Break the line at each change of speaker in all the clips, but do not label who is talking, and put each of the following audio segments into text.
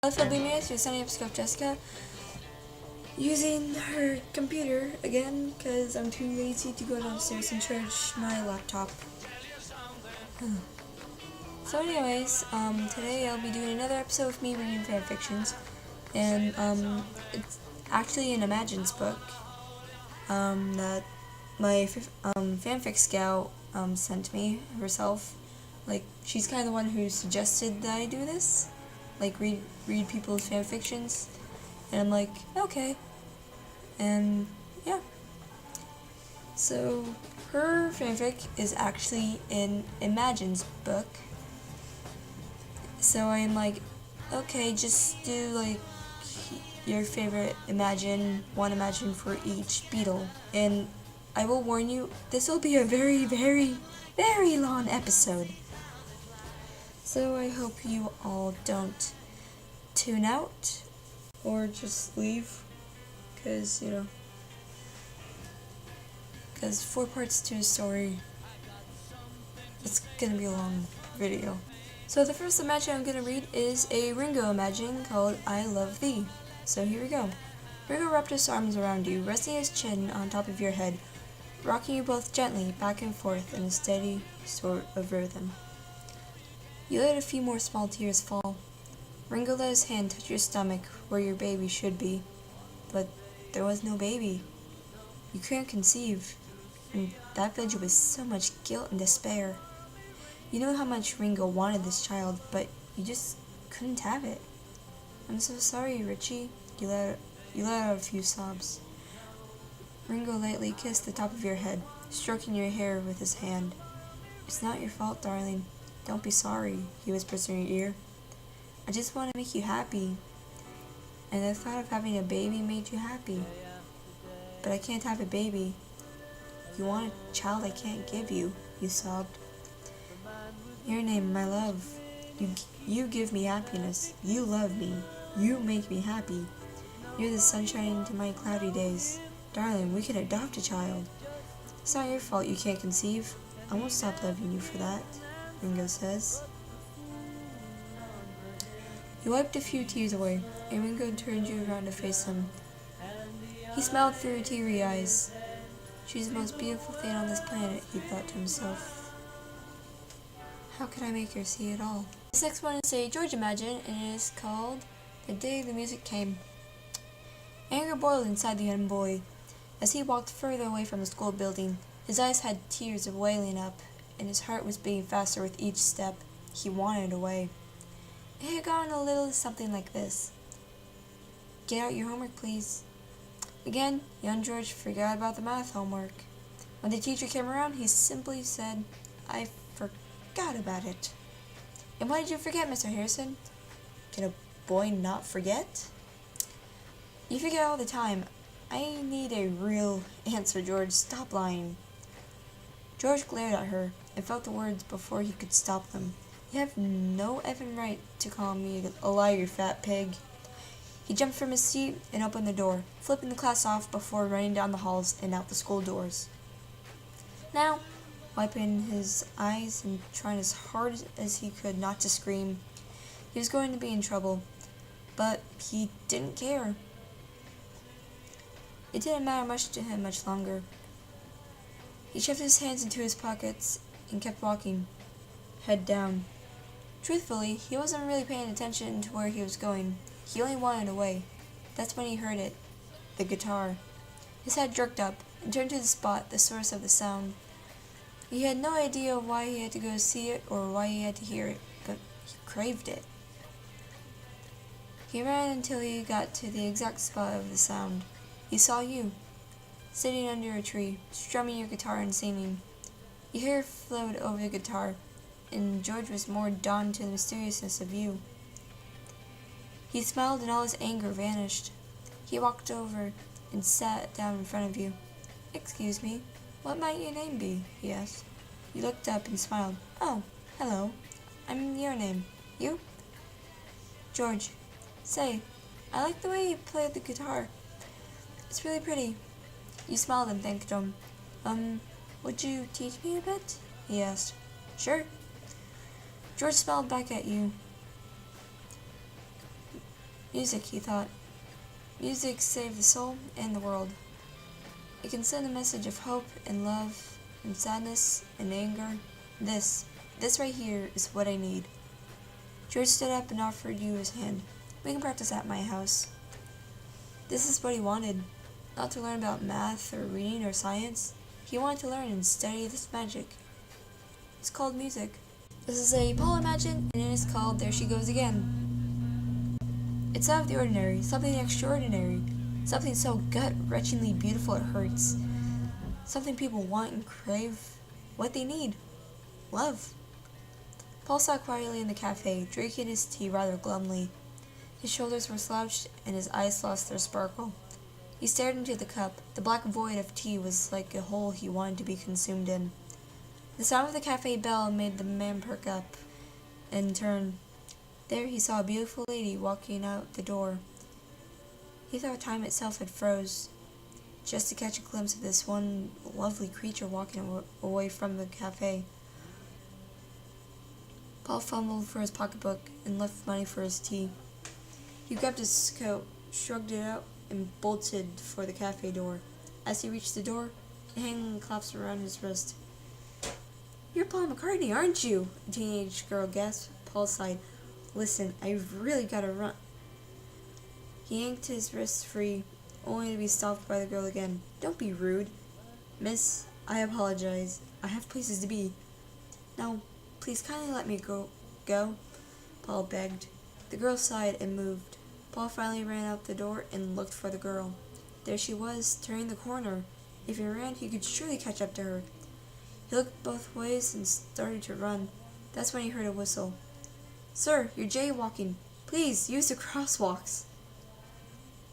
FLB you're signing up to Jessica using her computer again because I'm too lazy to go downstairs and charge my laptop. So anyways, today I'll be doing another episode of me reading fanfictions, and it's actually an Imagines book that my fanfic scout sent me herself. Like, she's kind of the one who suggested that I do this, like read people's fanfictions, and I'm like, okay, and yeah. So her fanfic is actually an Imagines book. So I'm like, okay, just do like your favorite one imagine for each beetle. And I will warn you, this will be a very, very, very long episode. So I hope you all don't tune out or just leave, because 4 parts to a story, it's gonna be a long video. So the first imagine I'm gonna read is a Ringo imagine called I Love Thee. So here we go. Ringo wrapped his arms around you, resting his chin on top of your head, rocking you both gently back and forth in a steady sort of rhythm. You let a few more small tears fall. Ringo let his hand touch your stomach where your baby should be, but there was no baby. You couldn't conceive, and that filled you with so much guilt and despair. You know how much Ringo wanted this child, but you just couldn't have it. I'm so sorry, Richie. You let out a few sobs. Ringo lightly kissed the top of your head, stroking your hair with his hand. It's not your fault, darling. Don't be sorry, he whispers in your ear. I just want to make you happy. And the thought of having a baby made you happy. But I can't have a baby. You want a child I can't give you, you sobbed. Your name, my love. You give me happiness. You love me. You make me happy. You're the sunshine to my cloudy days. Darling, we can adopt a child. It's not your fault you can't conceive. I won't stop loving you for that, Ringo says. He wiped a few tears away, and Ringo turned you around to face him. He smiled through teary eyes. She's the most beautiful thing on this planet, he thought to himself. How could I make her see it all? This next one is a George imagine, and it is called The Day the Music Came. Anger boiled inside the young boy. As he walked further away from the school building, his eyes had tears of wailing up, and his heart was beating faster with each step. He wanted away. It had gone a little something like this. Get out your homework, please. Again, young George forgot about the math homework. When the teacher came around, he simply said, I forgot about it. And what did you forget, Mr. Harrison? Can a boy not forget? You forget all the time. I need a real answer, George. Stop lying. George glared at her and felt the words before he could stop them. You have no effing right to call me a liar, you fat pig. He jumped from his seat and opened the door, flipping the class off before running down the halls and out the school doors. Now, wiping his eyes and trying as hard as he could not to scream, he was going to be in trouble, but he didn't care. It didn't matter much to him much longer. He shoved his hands into his pockets and kept walking, head down. Truthfully, he wasn't really paying attention to where he was going. He only wanted away. That's when he heard it, the guitar. His head jerked up and turned to the spot, the source of the sound. He had no idea why he had to go see it or why he had to hear it, but he craved it. He ran until he got to the exact spot of the sound. He saw you, sitting under a tree, strumming your guitar and singing. Your hair flowed over the guitar, and George was more drawn to the mysteriousness of you. He smiled and all his anger vanished. He walked over and sat down in front of you. Excuse me, what might your name be? He asked. You looked up and smiled. Oh, hello. I'm your name. You? George. Say, I like the way you play the guitar. It's really pretty. You smiled and thanked him. Would you teach me a bit? He asked. Sure. George smiled back at you. Music, he thought. Music saved the soul and the world. It can send a message of hope and love and sadness and anger. This right here is what I need. George stood up and offered you his hand. We can practice at my house. This is what he wanted. Not to learn about math or reading or science. He wanted to learn and study this magic. It's called music. This is a Paul Imagine, and it is called There She Goes Again. It's out of the ordinary, something extraordinary, something so gut-wrenchingly beautiful it hurts. Something people want and crave, what they need. Love. Paul sat quietly in the cafe, drinking his tea rather glumly. His shoulders were slouched, and his eyes lost their sparkle. He stared into the cup. The black void of tea was like a hole he wanted to be consumed in. The sound of the cafe bell made the man perk up and turn. There he saw a beautiful lady walking out the door. He thought time itself had froze, just to catch a glimpse of this one lovely creature walking away from the cafe. Paul fumbled for his pocketbook and left money for his tea. He grabbed his coat, shrugged it out, and bolted for the cafe door. As he reached the door, a hand clasped around his wrist. "You're Paul McCartney, aren't you?" a teenage girl gasped. Paul sighed. "Listen, I've really got to run." He yanked his wrist free, only to be stopped by the girl again. "Don't be rude." "Miss, I apologize. I have places to be." "Now, please kindly let me go, Paul begged. The girl sighed and moved. Paul finally ran out the door and looked for the girl. There she was, turning the corner. If he ran, he could surely catch up to her. He looked both ways and started to run. That's when he heard a whistle. "Sir, you're jaywalking. Please, use the crosswalks."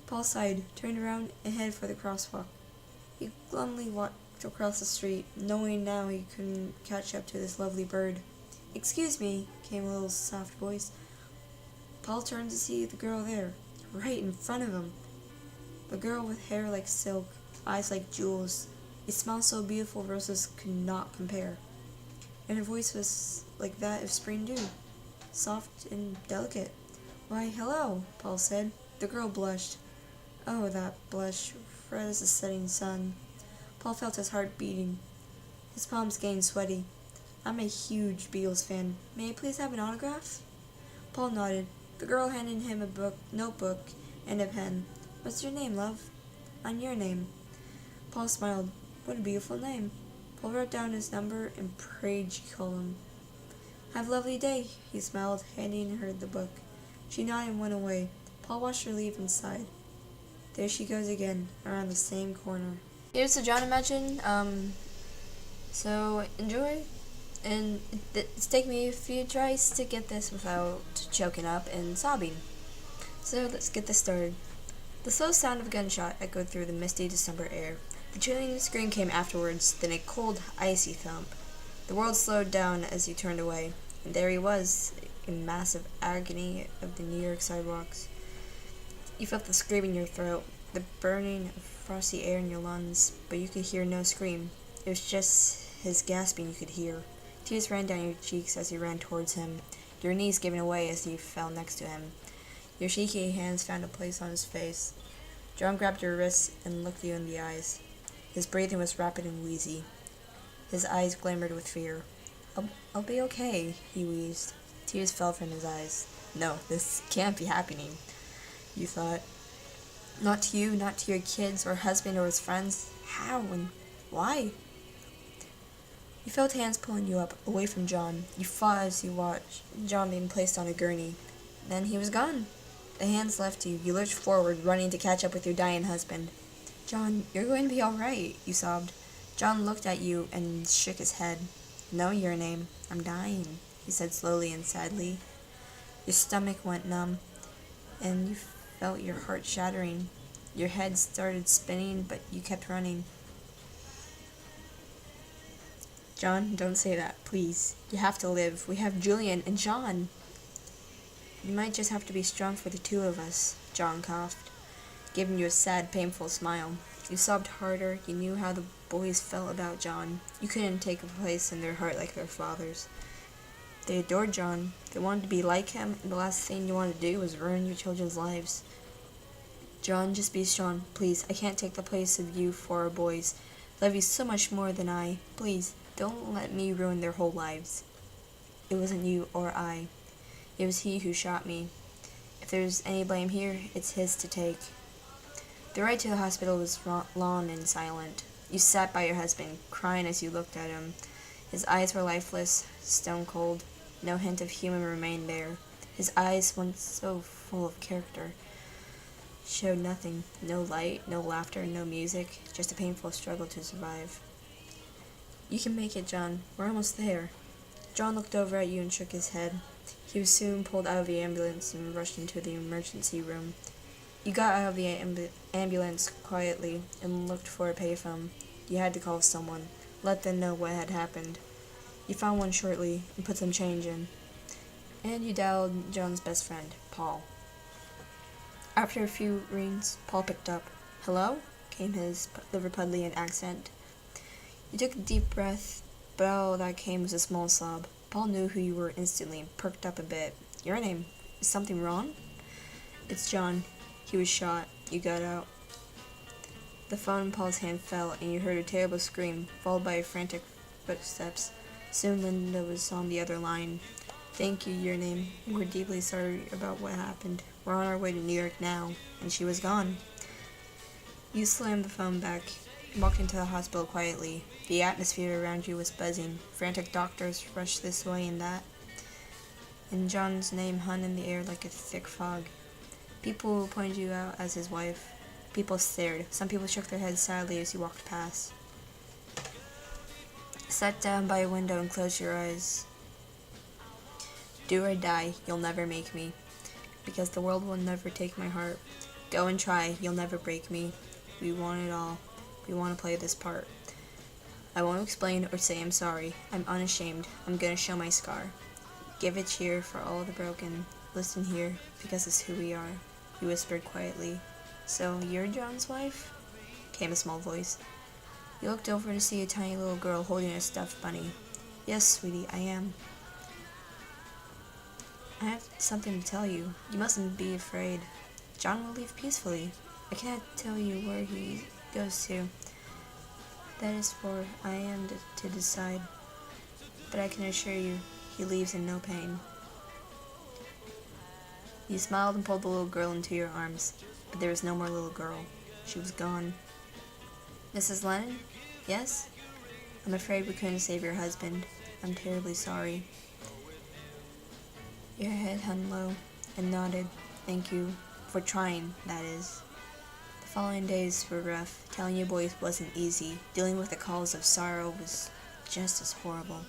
Paul sighed, turned around, and headed for the crosswalk. He glumly walked across the street, knowing now he couldn't catch up to this lovely bird. "Excuse me," came a little soft voice. Paul turned to see the girl there, right in front of him. The girl with hair like silk, eyes like jewels, a smile so beautiful roses could not compare. And her voice was like that of spring dew, soft and delicate. "Why, hello," Paul said. The girl blushed. Oh, that blush, red as the setting sun. Paul felt his heart beating. His palms getting sweaty. "I'm a huge Beatles fan. May I please have an autograph?" Paul nodded. The girl handed him a notebook and a pen. "What's your name, love?" "On your name." Paul smiled. What a beautiful name. Paul wrote down his number and prayed she called him. "Have a lovely day," he smiled, handing her the book. She nodded and went away. Paul watched her leave and sighed. There she goes again, around the same corner. Here's the John Imagine. So enjoy. And it's taken me a few tries to get this without choking up and sobbing. So let's get this started. The slow sound of a gunshot echoed through the misty December air. The chilling scream came afterwards, then a cold, icy thump. The world slowed down as he turned away, and there he was, in massive agony of the New York sidewalks. You felt the scream in your throat, the burning of frosty air in your lungs, but you could hear no scream. It was just his gasping you could hear. Tears ran down your cheeks as you ran towards him, your knees giving away as you fell next to him. Your shaky hands found a place on his face. John grabbed your wrists and looked you in the eyes. His breathing was rapid and wheezy. His eyes glimmered with fear. I'll be okay," he wheezed. Tears fell from his eyes. No, this can't be happening, you thought. Not to you, not to your kids or husband or his friends. How and why? You felt hands pulling you up, away from John. You fought as you watched John being placed on a gurney. Then he was gone. The hands left you. You lurched forward, running to catch up with your dying husband. "John, you're going to be all right," you sobbed. John looked at you and shook his head. "No, your name. I'm dying," he said slowly and sadly. Your stomach went numb, and you felt your heart shattering. Your head started spinning, but you kept running. "John, don't say that, please. You have to live. We have Julian and John." "You might just have to be strong for the two of us," John coughed, giving you a sad, painful smile. You sobbed harder. You knew how the boys felt about John. You couldn't take a place in their heart like their father's. They adored John. They wanted to be like him, and the last thing you want to do is ruin your children's lives. John, just be strong. Please, I can't take the place of you for our boys. I love you so much more than I. Please, don't let me ruin their whole lives. It wasn't you or I. It was he who shot me. If there's any blame here, it's his to take. The ride to the hospital was long and silent. You sat by your husband, crying as you looked at him. His eyes were lifeless, stone cold. No hint of human remained there. His eyes, once so full of character, showed nothing. No light, no laughter, no music, just a painful struggle to survive. You can make it, John. We're almost there. John looked over at you and shook his head. He was soon pulled out of the ambulance and rushed into the emergency room. You got out of the ambulance quietly and looked for a payphone. You had to call someone, let them know what had happened. You found one shortly and put some change in. And you dialed John's best friend, Paul. After a few rings, Paul picked up. "Hello?" came his Liverpudlian accent. You took a deep breath, but all that came was a small sob. Paul knew who you were instantly and perked up a bit. "Your name? Is something wrong?" "It's John. He was shot." You got out. The phone in Paul's hand fell, and you heard a terrible scream, followed by frantic footsteps. Soon Linda was on the other line. "Thank you, your name. We're deeply sorry about what happened. We're on our way to New York now." And she was gone. You slammed the phone back and walked into the hospital quietly. The atmosphere around you was buzzing. Frantic doctors rushed this way and that, and John's name hung in the air like a thick fog. People pointed you out as his wife. People stared. Some people shook their heads sadly as you walked past. Sat down by a window and closed your eyes. "Do or die, you'll never make me, because the world will never take my heart. Go and try, you'll never break me. We want it all. We want to play this part. I won't explain or say I'm sorry. I'm unashamed. I'm gonna show my scar. Give a cheer for all the broken. Listen here, because it's who we are." You whispered quietly. "So, you're John's wife?" came a small voice. You looked over to see a tiny little girl holding a stuffed bunny. "Yes, sweetie, I am. I have something to tell you. You mustn't be afraid. John will leave peacefully. I cannot tell you where he goes to. That is for I am to decide. But I can assure you, he leaves in no pain." You smiled and pulled the little girl into your arms, but there was no more little girl. She was gone. "Mrs. Lennon? Yes? I'm afraid we couldn't save your husband. I'm terribly sorry." Your head hung low and nodded. "Thank you for trying, that is." The following days were rough. Telling you boys wasn't easy. Dealing with the calls of sorrow was just as horrible.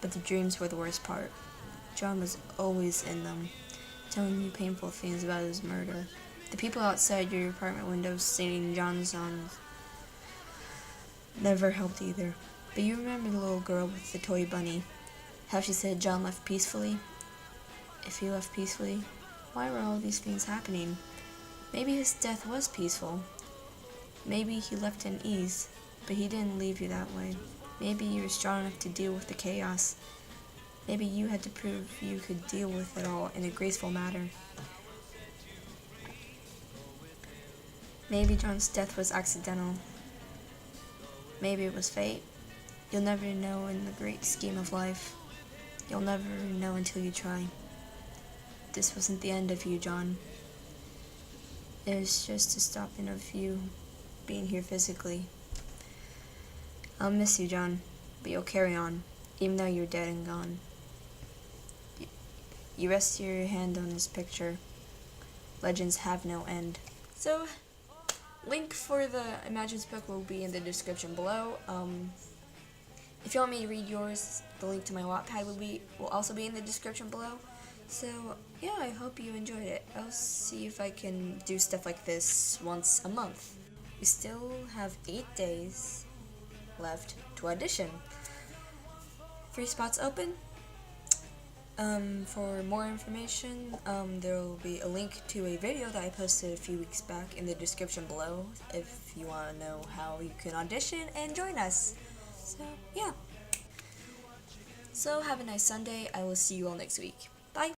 But the dreams were the worst part. John was always in them, telling you painful things about his murder. The people outside your apartment windows singing John's songs never helped either. But you remember the little girl with the toy bunny. How she said John left peacefully? If he left peacefully, why were all these things happening? Maybe his death was peaceful. Maybe he left in ease, but he didn't leave you that way. Maybe you were strong enough to deal with the chaos. Maybe you had to prove you could deal with it all in a graceful manner. Maybe John's death was accidental. Maybe it was fate. You'll never know in the great scheme of life. You'll never know until you try. This wasn't the end of you, John. It was just a stopping of you being here physically. I'll miss you, John, but you'll carry on, even though you're dead and gone. You rest your hand on this picture. Legends have no end. So, link for the Imagines book will be in the description below. If you want me to read yours, the link to my Wattpad will also be in the description below. So, yeah, I hope you enjoyed it. I'll see if I can do stuff like this once a month. We still have 8 days left to audition. 3 spots open. For more information, there will be a link to a video that I posted a few weeks back in the description below if you want to know how you can audition and join us. So, yeah. So have a nice Sunday. I will see you all next week. Bye!